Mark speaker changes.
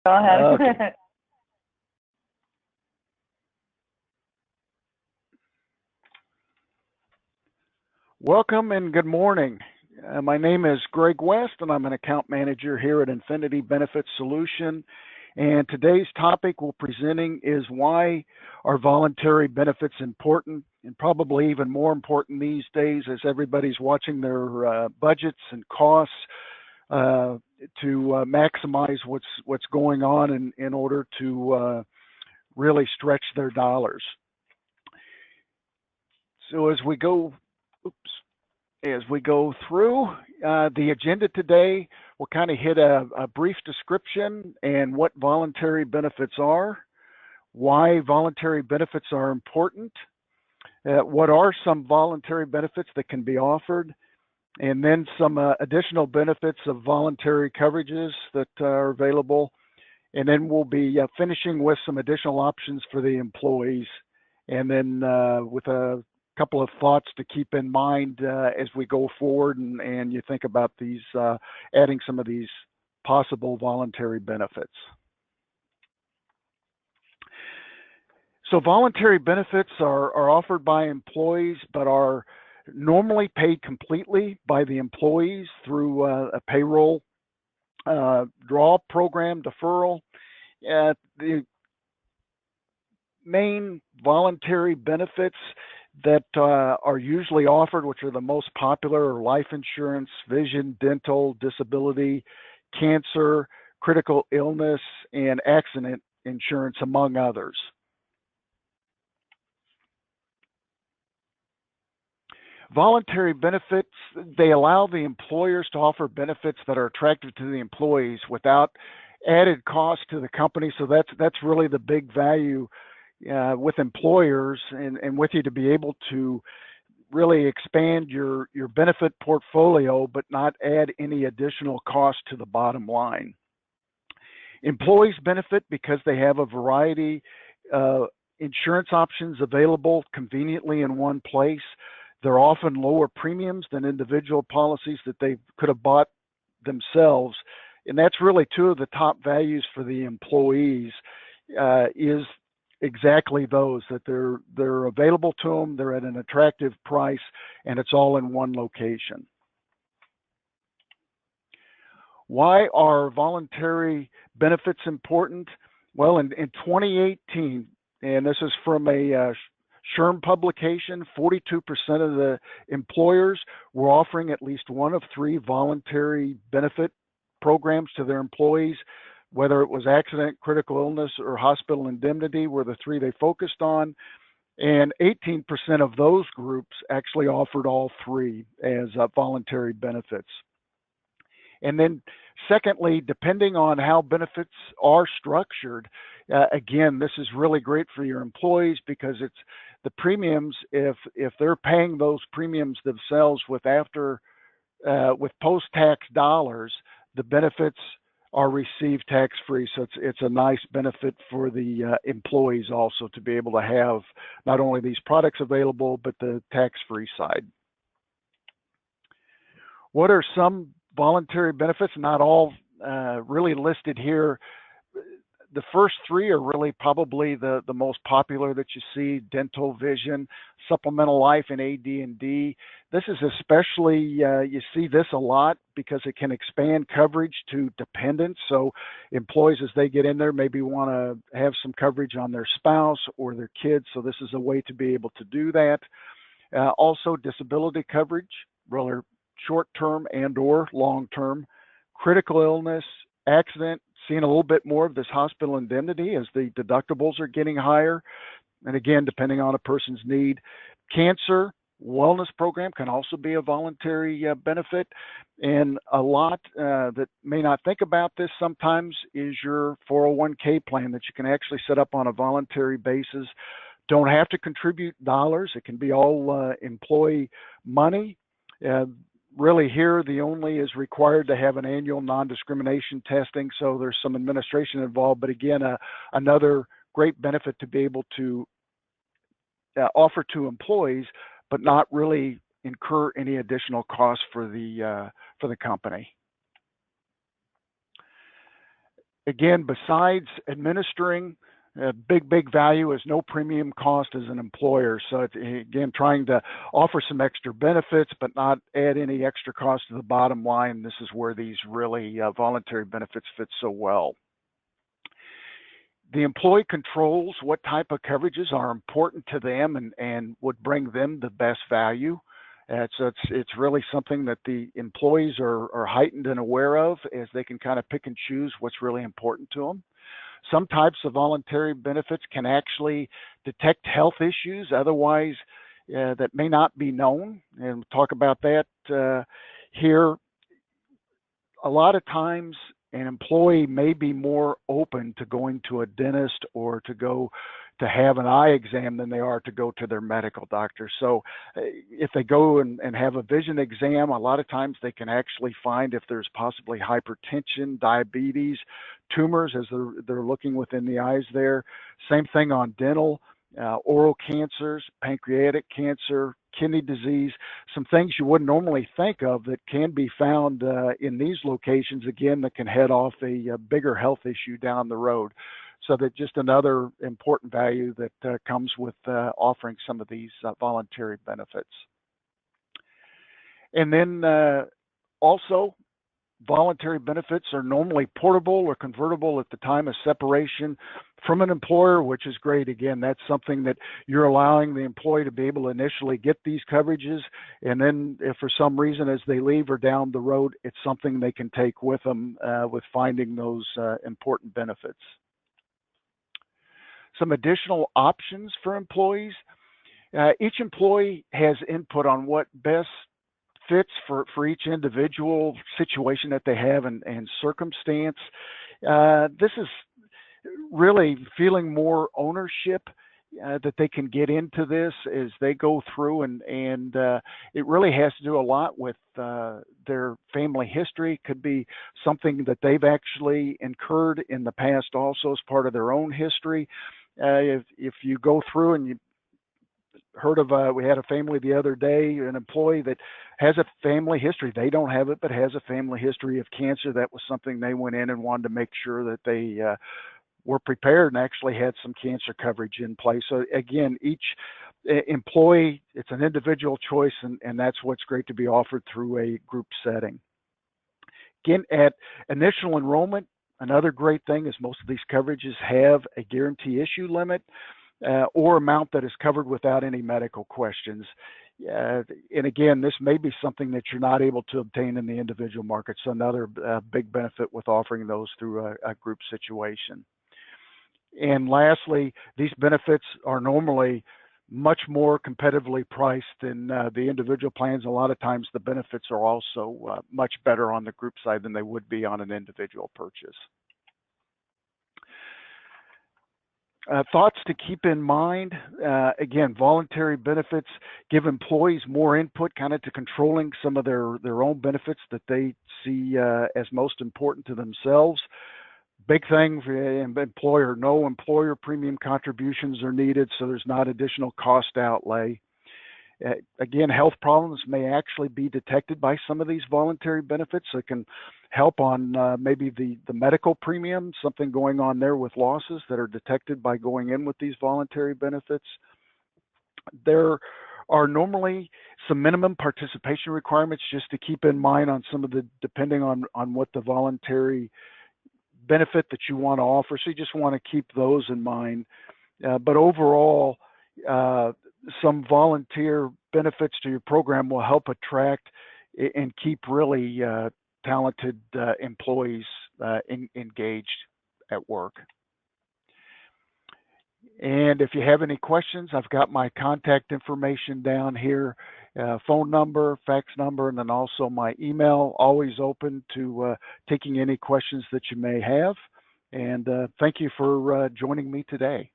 Speaker 1: Go
Speaker 2: Okay.
Speaker 1: ahead.
Speaker 2: Welcome and good morning. My name is Greg West, and I'm an account manager here at Infinity Benefits Solution. And today's topic we're presenting is why are voluntary benefits important, and probably even more important these days as everybody's watching their budgets and costs uh, to maximize what's going on in order to really stretch their dollars. So oops, as we go through the agenda today, we'll kind of hit a brief description and what voluntary benefits are, why voluntary benefits are important, what are some voluntary benefits that can be offered, and then some additional benefits of voluntary coverages that are available. And then we'll be finishing with some additional options for the employees, and then with a couple of thoughts to keep in mind as we go forward and you think about these, adding some of these possible voluntary benefits. So voluntary benefits are offered by employees, but are normally paid completely by the employees through a payroll draw program deferral. The main voluntary benefits that are usually offered, which are the most popular, are life insurance, vision, dental, disability, cancer, critical illness, and accident insurance, among others. Voluntary benefits, they allow the employers to offer benefits that are attractive to the employees without added cost to the company. So that's really the big value with employers and with you, to be able to really expand your benefit portfolio, but not add any additional cost to the bottom line. Employees benefit because they have a variety of insurance options available conveniently in one place. They're often lower premiums than individual policies that they could have bought themselves. And that's really two of the top values for the employees, is exactly those, that they're available to them, they're at an attractive price, and it's all in one location. Why are voluntary benefits important? Well, in 2018, and this is from a SHRM publication, 42% of the employers were offering at least one of three voluntary benefit programs to their employees, whether it was accident, critical illness, or hospital indemnity were the three they focused on. And 18% of those groups actually offered all three as voluntary benefits. And then secondly, depending on how benefits are structured, again, this is really great for your employees because it's the premiums, if they're paying those premiums themselves with post-tax dollars, the benefits are received tax-free. So it's a nice benefit for the employees also to be able to have not only these products available, but the tax-free side. What are some voluntary benefits? Not all really listed here. The first three are really probably the most popular that you see: dental, vision, supplemental life, and AD&D. This is especially, you see this a lot because it can expand coverage to dependents. So employees, as they get in there, maybe want to have some coverage on their spouse or their kids. So this is a way to be able to do that. Also disability coverage, whether short-term and or long-term, critical illness, accident, seeing a little bit more of this hospital indemnity as the deductibles are getting higher. And again, depending on a person's need. Cancer wellness program can also be a voluntary benefit. And a lot that may not think about this sometimes is your 401k plan that you can actually set up on a voluntary basis. Don't have to contribute dollars. It can be all employee money. Really here, the only is required to have an annual non-discrimination testing, so there's some administration involved, but again, another great benefit to be able to offer to employees, but not really incur any additional costs for the company. Again, besides administering, big value is no premium cost as an employer. So it's, again, trying to offer some extra benefits, but not add any extra cost to the bottom line. This is where these really voluntary benefits fit so well. The employee controls what type of coverages are important to them and would bring them the best value. So it's really something that the employees are heightened and aware of, as they can kind of pick and choose what's really important to them. Some types of voluntary benefits can actually detect health issues otherwise that may not be known, and we'll talk about that here. A lot of times an employee may be more open to going to a dentist or to go to have an eye exam than they are to go to their medical doctor. So if they go and have a vision exam, a lot of times they can actually find if there's possibly hypertension, diabetes, tumors as they're looking within the eyes there. Same thing on dental, oral cancers, pancreatic cancer, kidney disease, some things you wouldn't normally think of that can be found in these locations, again, that can head off a bigger health issue down the road. So that just another important value that comes with offering some of these voluntary benefits. And then also, voluntary benefits are normally portable or convertible at the time of separation from an employer, which is great. Again, that's something that you're allowing the employee to be able to initially get these coverages, and then if for some reason as they leave or down the road, it's something they can take with them with finding those important benefits. Some additional options for employees. Each employee has input on what best fits for each individual situation that they have and circumstance. This is really feeling more ownership that they can get into this as they go through, and it really has to do a lot with their family history. Could be something that they've actually incurred in the past also as part of their own history. If you go through and you heard of, we had a family the other day, an employee that has a family history. They don't have it, but has a family history of cancer. That was something they went in and wanted to make sure that they were prepared and actually had some cancer coverage in place. So again, each employee, it's an individual choice, and that's what's great to be offered through a group setting. Again, at initial enrollment, another great thing is most of these coverages have a guarantee issue limit or amount that is covered without any medical questions. And again, this may be something that you're not able to obtain in the individual market. So another big benefit with offering those through a group situation. And lastly, these benefits are normally much more competitively priced than the individual plans. A lot of times the benefits are also much better on the group side than they would be on an individual purchase. Thoughts to keep in mind, again, voluntary benefits give employees more input kind of to controlling some of their own benefits that they see as most important to themselves. Big thing for employer, no employer premium contributions are needed, so there's not additional cost outlay. Again, health problems may actually be detected by some of these voluntary benefits. So it can help on maybe the medical premium, something going on there with losses that are detected by going in with these voluntary benefits. There are normally some minimum participation requirements just to keep in mind on some of the, depending on what the voluntary benefit that you want to offer. So you just want to keep those in mind. But overall, some volunteer benefits to your program will help attract and keep really talented employees engaged at work. And if you have any questions, I've got my contact information down here, phone number, fax number, and then also my email. Always open to taking any questions that you may have. And thank you for joining me today.